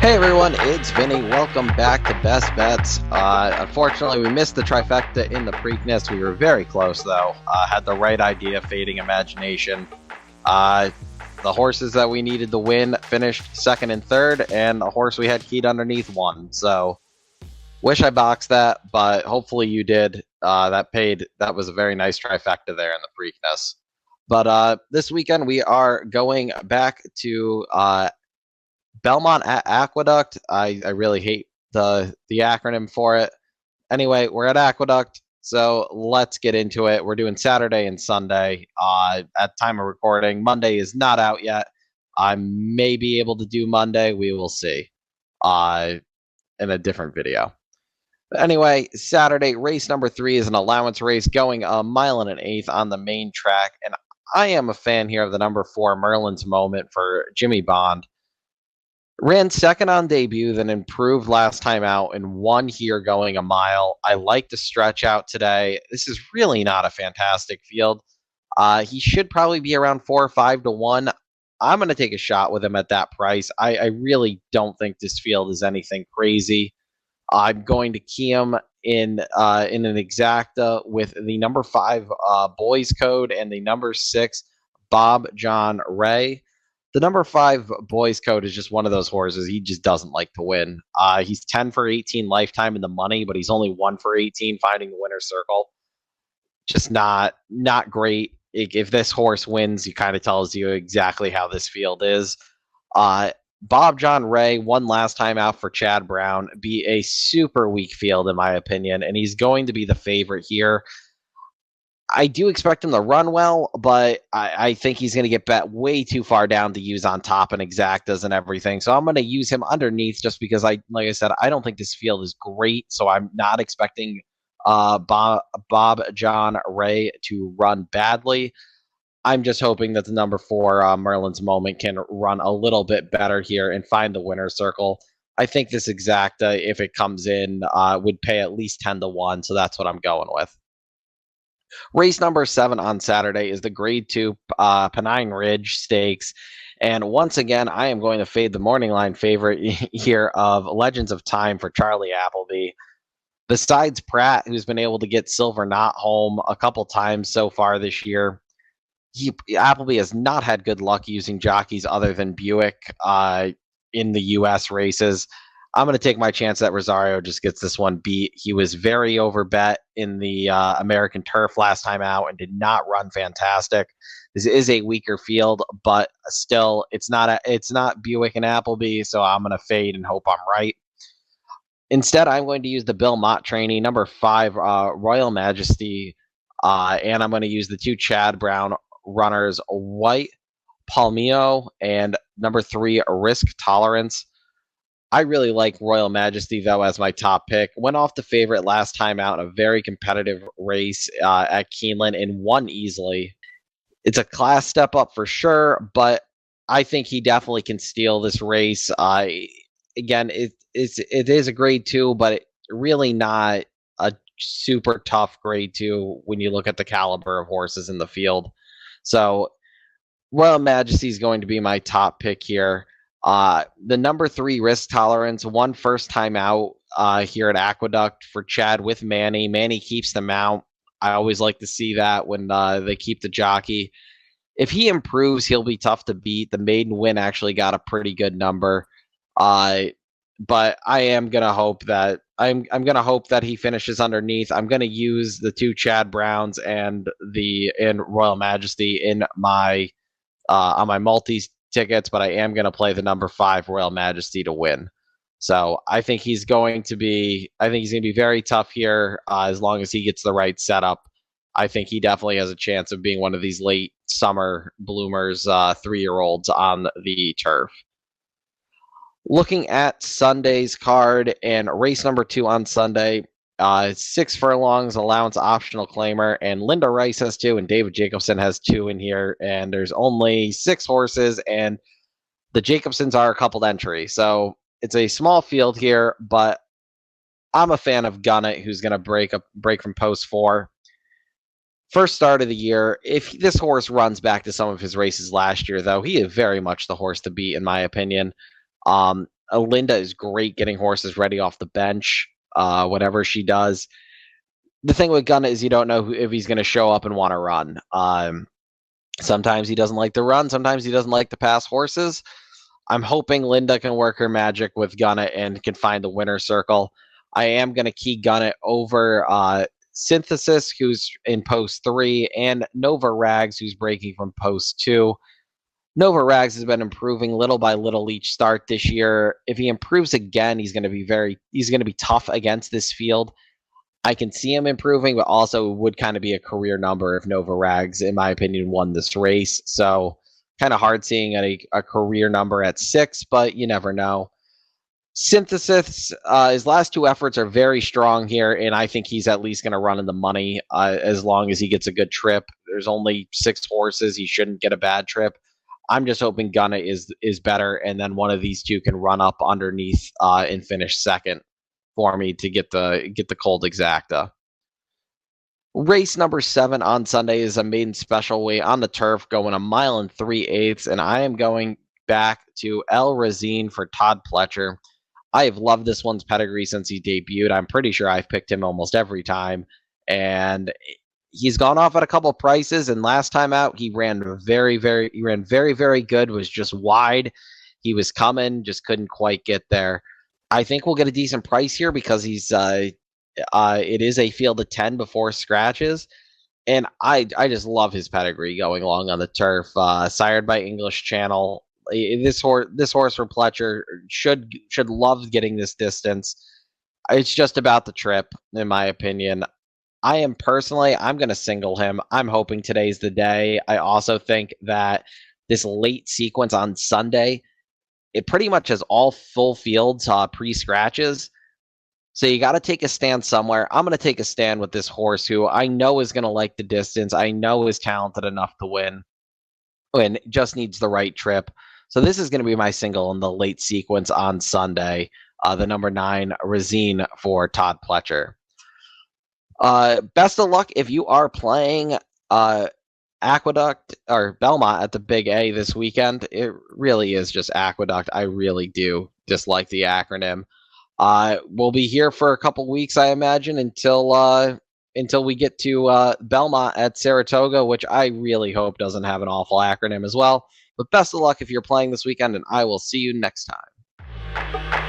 Hey everyone, it's Vinny. Welcome back to Best Bets. Unfortunately, we missed the trifecta in the Preakness. We were very close though. Had the right idea, fading imagination. The horses that we needed to win finished second and third, and the horse we had keyed underneath won. So, wish I boxed that, but hopefully you did. That paid. That was a very nice trifecta there in the Preakness. But this weekend we are going back to Belmont at Aqueduct. I really hate the acronym for it. Anyway, we're at Aqueduct, so let's get into it. We're doing Saturday and Sunday at time of recording. Monday is not out yet. I may be able to do Monday. We will see in a different video. But anyway, Saturday, race number 3 is an allowance race going a mile and an eighth on the main track. And I am a fan here of the number 4, Merlin's Moment for Jimmy Bond. Ran second on debut, then improved last time out and won here going a mile. I like the stretch out today. This is really not a fantastic field. He should probably be around 4 or 5 to 1. I'm going to take a shot with him at that price. I really don't think this field is anything crazy. I'm going to key him in an exacta with the number 5 Boys Code and the number 6 Bob John Ray. The number 5 Boys Code is just one of those horses. He just doesn't like to win. He's 10 for 18 lifetime in the money, but he's only 1 for 18 finding the winner's circle. Just not great. If this horse wins, it kind of tells you exactly how this field is. Bob John Ray won last time out for Chad Brown. Be a super weak field in my opinion, and he's going to be the favorite here. I do expect him to run well, but I think he's going to get bet way too far down to use on top and exactas and everything. So I'm going to use him underneath just because like I said, I don't think this field is great. So I'm not expecting Bob John Ray to run badly. I'm just hoping that the number 4 Merlin's Moment can run a little bit better here and find the winner's circle. I think this exacta, if it comes in, would pay at least 10 to 1. So that's what I'm going with. Race number 7 on Saturday is the Grade 2 Pennine Ridge Stakes. And once again, I am going to fade the morning line favorite here of Legends of Time for Charlie Appleby. Besides Pratt, who's been able to get Silver Knot home a couple times so far this year, Appleby has not had good luck using jockeys other than Buick in the U.S. races. I'm going to take my chance that Rosario just gets this one beat. He was very overbet in the American Turf last time out and did not run fantastic. This is a weaker field, but still, it's not Buick and Appleby, so I'm going to fade and hope I'm right. Instead, I'm going to use the Belmont trainee, number 5, Royal Majesty, and I'm going to use the 2 Chad Brown runners, White Palmio and number 3, Risk Tolerance. I really like Royal Majesty, though, as my top pick. Went off the favorite last time out in a very competitive race at Keeneland and won easily. It's a class step up for sure, but I think he definitely can steal this race. Again, it is a grade 2, but really not a super tough grade 2 when you look at the caliber of horses in the field. So Royal Majesty is going to be my top pick here. The number 3 Risk Tolerance won first time out here at Aqueduct for Chad with Manny. Manny keeps the mount. I always like to see that when they keep the jockey. If he improves, he'll be tough to beat. The maiden win actually got a pretty good number. But I am gonna hope that I'm gonna hope that he finishes underneath. I'm gonna use the 2 Chad Browns and Royal Majesty in my on my multis tickets, but I am going to play the number 5 Royal Majesty to win. So I think he's going to be very tough here as long as he gets the right setup. I think he definitely has a chance of being one of these late summer bloomers, 3-year-olds on the turf. Looking at Sunday's card and race number 2 on Sunday, 6 furlongs allowance optional claimer, and Linda Rice has 2 and David Jacobson has 2 in here, and there's only 6 horses, and the Jacobsons are a coupled entry, so it's a small field here, but I'm a fan of Gunnett, who's going to break from post 4. First start of the year. If this horse runs back to some of his races last year, though, he is very much the horse to beat, in my opinion. Linda is great getting horses ready off the bench, whatever she does. The thing with Gunna is you don't know if he's going to show up and want to run. Sometimes he doesn't like to run. Sometimes he doesn't like to pass horses. I'm hoping Linda can work her magic with Gunna and can find the winner circle. I am going to key Gunna over Synthesis, who's in post 3, and Nova Rags, who's breaking from post 2. Nova Rags has been improving little by little each start this year. If he improves again, he's going to be tough against this field. I can see him improving, but also it would kind of be a career number if Nova Rags, in my opinion, won this race. So kind of hard seeing a career number at 6, but you never know. Synthesis, his last 2 efforts are very strong here, and I think he's at least going to run in the money as long as he gets a good trip. There's only 6 horses. He shouldn't get a bad trip. I'm just hoping Gunna is better, and then one of these 2 can run up underneath and finish second for me to get the cold exacta. Race number 7 on Sunday is a maiden special weight on the turf, going 1 mile 3/8, and I am going back to El Razine for Todd Pletcher. I have loved this one's pedigree since he debuted. I'm pretty sure I've picked him almost every time, and he's gone off at a couple prices. And last time out, he ran very, very good. Was just wide. He was coming, just couldn't quite get there. I think we'll get a decent price here because he's it is a field of 10 before scratches, and I just love his pedigree going along on the turf. Sired by English Channel, this horse for Pletcher should love getting this distance. It's just about the trip, in my opinion. I'm going to single him. I'm hoping today's the day. I also think that this late sequence on Sunday, it pretty much has all full fields pre-scratches. So you got to take a stand somewhere. I'm going to take a stand with this horse who I know is going to like the distance. I know is talented enough to win and just needs the right trip. So this is going to be my single in the late sequence on Sunday, the number 9, Razine for Todd Pletcher. Best of luck if you are playing Aqueduct or Belmont at the Big A this weekend. It really is just Aqueduct. I really do dislike the acronym. We'll be here for a couple weeks, I imagine, until we get to Belmont at Saratoga, which I really hope doesn't have an awful acronym as well. But best of luck if you're playing this weekend, and I will see you next time.